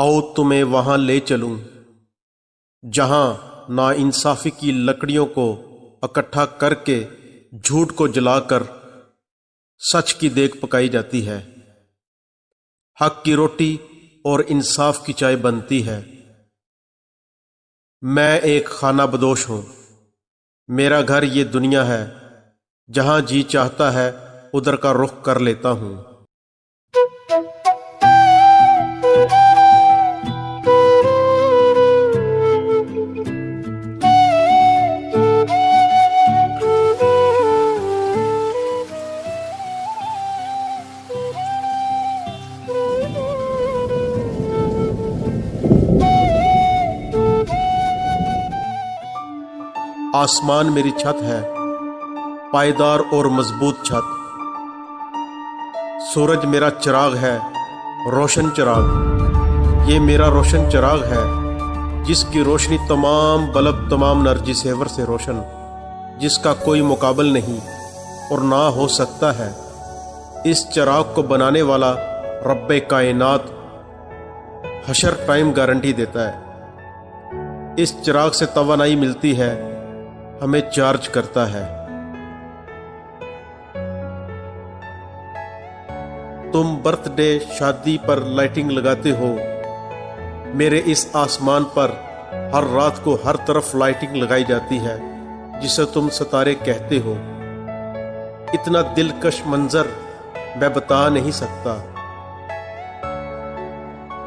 آؤ تمہیں وہاں لے چلوں جہاں ناانصافی کی لکڑیوں کو اکٹھا کر کے جھوٹ کو جلا کر سچ کی دیگ پکائی جاتی ہے، حق کی روٹی اور انصاف کی چائے بنتی ہے۔ میں ایک خانہ بدوش ہوں، میرا گھر یہ دنیا ہے، جہاں جی چاہتا ہے ادھر کا رخ کر لیتا ہوں۔ آسمان میری چھت ہے، پائیدار اور مضبوط چھت۔ سورج میرا چراغ ہے، روشن چراغ۔ یہ میرا روشن چراغ ہے جس کی روشنی تمام بلب، تمام نرجس سیور سے روشن، جس کا کوئی مقابل نہیں اور نہ ہو سکتا ہے۔ اس چراغ کو بنانے والا رب کائنات حشر ٹائم گارنٹی دیتا ہے۔ اس چراغ سے توانائی ملتی ہے، ہمیں چارج کرتا ہے۔ تم برتھ ڈے، شادی پر لائٹنگ لگاتے ہو، میرے اس آسمان پر ہر رات کو ہر طرف لائٹنگ لگائی جاتی ہے جسے تم ستارے کہتے ہو۔ اتنا دلکش منظر میں بتا نہیں سکتا۔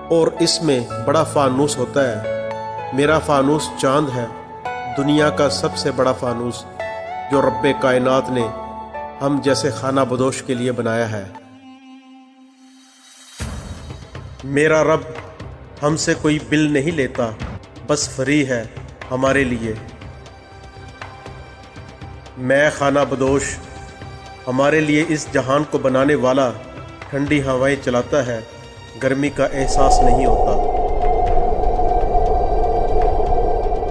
اور اس میں بڑا فانوس ہوتا ہے، میرا فانوس چاند ہے، دنیا کا سب سے بڑا فانوس جو رب کائنات نے ہم جیسے خانہ بدوش کے لیے بنایا ہے۔ میرا رب ہم سے کوئی بل نہیں لیتا، بس فری ہے ہمارے لیے۔ میں خانہ بدوش، ہمارے لیے اس جہان کو بنانے والا ٹھنڈی ہوائیں چلاتا ہے، گرمی کا احساس نہیں ہوتا۔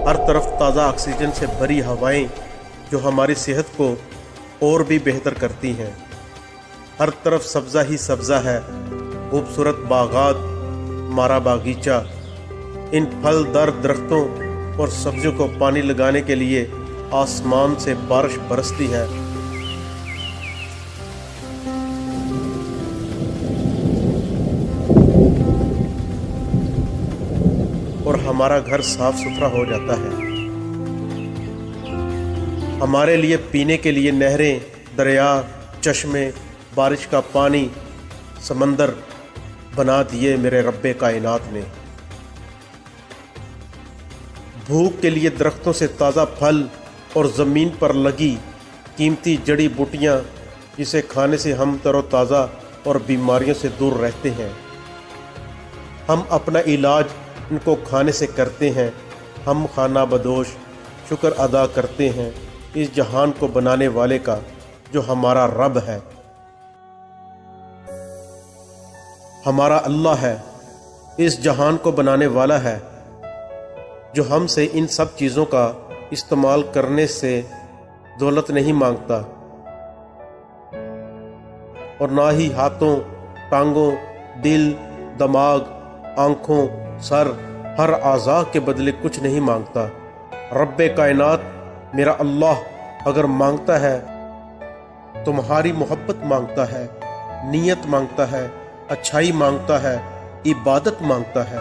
ہر طرف تازہ آکسیجن سے بھری ہوائیں جو ہماری صحت کو اور بھی بہتر کرتی ہیں۔ ہر طرف سبزہ ہی سبزہ ہے، خوبصورت باغات، ہمارا باغیچہ۔ ان پھل دار درختوں اور سبزیوں کو پانی لگانے کے لیے آسمان سے بارش برستی ہے۔ اور ہمارا گھر صاف ستھرا ہو جاتا ہے۔ ہمارے لیے پینے کے لیے نہریں، دریا، چشمے، بارش کا پانی، سمندر بنا دیے میرے رب کائنات نے۔ بھوک کے لیے درختوں سے تازہ پھل اور زمین پر لگی قیمتی جڑی بوٹیاں جسے کھانے سے ہم تر و تازہ اور بیماریوں سے دور رہتے ہیں۔ ہم اپنا علاج ان کو کھانے سے کرتے ہیں۔ ہم خانہ بدوش شکر ادا کرتے ہیں اس جہان کو بنانے والے کا جو ہمارا رب ہے، ہمارا اللہ ہے، اس جہان کو بنانے والا ہے جو ہم سے ان سب چیزوں کا استعمال کرنے سے دولت نہیں مانگتا، اور نہ ہی ہاتھوں، ٹانگوں، دل، دماغ، آنکھوں، سر، ہر اعضاء کے بدلے کچھ نہیں مانگتا۔ رب کائنات میرا اللہ اگر مانگتا ہے، تمہاری محبت مانگتا ہے، نیت مانگتا ہے، اچھائی مانگتا ہے، عبادت مانگتا ہے،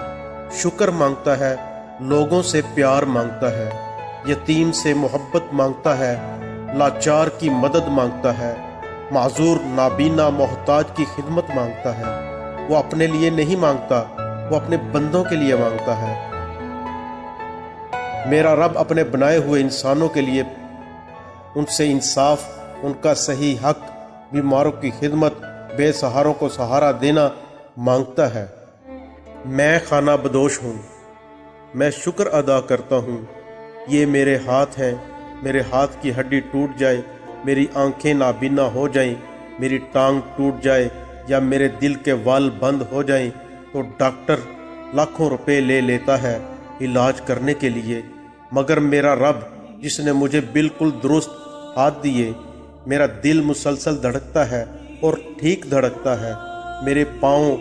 شکر مانگتا ہے، لوگوں سے پیار مانگتا ہے، یتیم سے محبت مانگتا ہے، لاچار کی مدد مانگتا ہے، معذور، نابینا، محتاج کی خدمت مانگتا ہے۔ وہ اپنے لیے نہیں مانگتا، وہ اپنے بندوں کے لیے مانگتا ہے۔ میرا رب اپنے بنائے ہوئے انسانوں کے لیے ان سے انصاف، ان کا صحیح حق، بیماروں کی خدمت، بے سہاروں کو سہارا دینا مانگتا ہے۔ میں خانہ بدوش ہوں، میں شکر ادا کرتا ہوں۔ یہ میرے ہاتھ ہیں، میرے ہاتھ کی ہڈی ٹوٹ جائے، میری آنکھیں نابینا ہو جائیں، میری ٹانگ ٹوٹ جائے یا میرے دل کے وال بند ہو جائیں تو ڈاکٹر لاکھوں روپے لے لیتا ہے علاج کرنے کے لیے، مگر میرا رب جس نے مجھے بالکل درست ہاتھ دیے، میرا دل مسلسل دھڑکتا ہے اور ٹھیک دھڑکتا ہے، میرے پاؤں،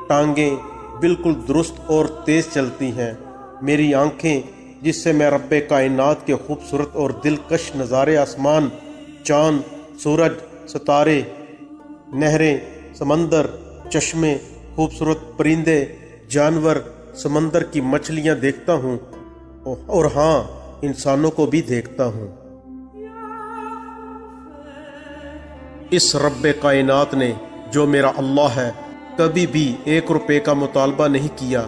ٹانگیں بالکل درست اور تیز چلتی ہیں۔ میری آنکھیں جس سے میں رب کائنات کے خوبصورت اور دلکش نظارے، آسمان، چاند، سورج، ستارے، نہریں، سمندر، چشمے، خوبصورت پرندے، جانور، سمندر کی مچھلیاں دیکھتا ہوں، اور ہاں، انسانوں کو بھی دیکھتا ہوں۔ اس رب کائنات نے جو میرا اللہ ہے کبھی بھی 1 روپے کا مطالبہ نہیں کیا۔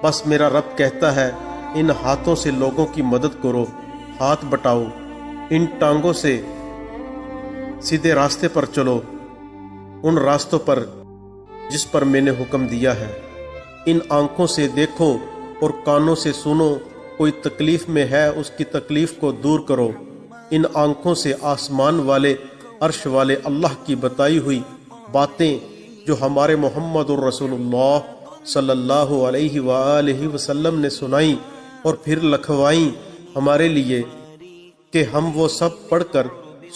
بس میرا رب کہتا ہے ان ہاتھوں سے لوگوں کی مدد کرو، ہاتھ بٹاؤ، ان ٹانگوں سے سیدھے راستے پر چلو، ان راستوں پر جس پر میں نے حکم دیا ہے۔ ان آنکھوں سے دیکھو اور کانوں سے سنو، کوئی تکلیف میں ہے اس کی تکلیف کو دور کرو۔ ان آنکھوں سے آسمان والے، عرش والے اللہ کی بتائی ہوئی باتیں جو ہمارے محمد الرسول اللہ صلی اللہ علیہ وآلہ وسلم نے سنائیں اور پھر لکھوائیں ہمارے لیے، کہ ہم وہ سب پڑھ کر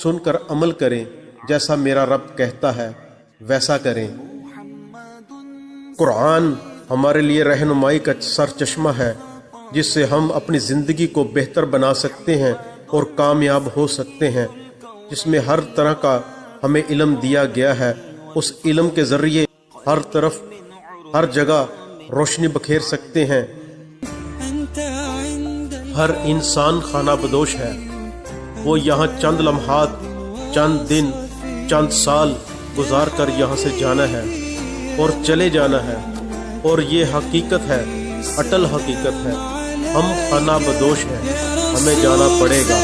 سن کر عمل کریں، جیسا میرا رب کہتا ہے ویسا کریں۔ قرآن ہمارے لیے رہنمائی کا سرچشمہ ہے، جس سے ہم اپنی زندگی کو بہتر بنا سکتے ہیں اور کامیاب ہو سکتے ہیں، جس میں ہر طرح کا ہمیں علم دیا گیا ہے۔ اس علم کے ذریعے ہر طرف، ہر جگہ روشنی بکھیر سکتے ہیں۔ ہر انسان خانہ بدوش ہے، وہ یہاں چند لمحات، چند دن، چند سال گزار کر یہاں سے جانا ہے اور چلے جانا ہے، اور یہ حقیقت ہے، اٹل حقیقت ہے۔ ہم خانہ بدوش ہیں، ہمیں جانا پڑے گا۔